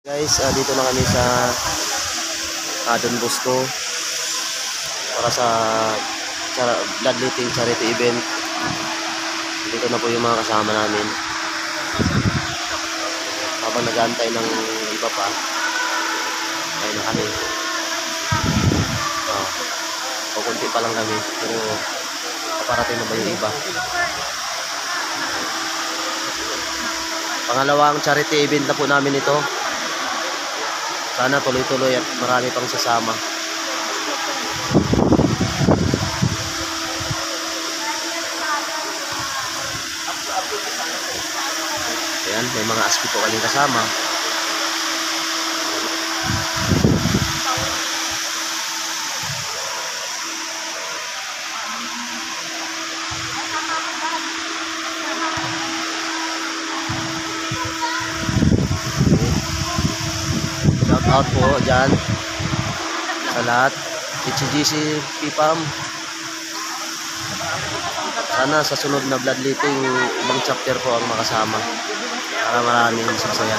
Guys, dito na kami sa Don Bosco para sa bloodletting charity event. Dito na po yung mga kasama namin. Habang nag-aantay ng iba pa, ay na kami. Kunti pa lang kami, pero paparating na ba yung iba? Pangalawang charity event na po namin ito. Sana tuloy-tuloy at marami pang sasama. Ayan, may mga aski po kayong kasama. Shout out po dyan sa lahat. HGC PPAM. Sana sa sunod na bloodletting ibang chapter po ang makasama para maraming sasaya.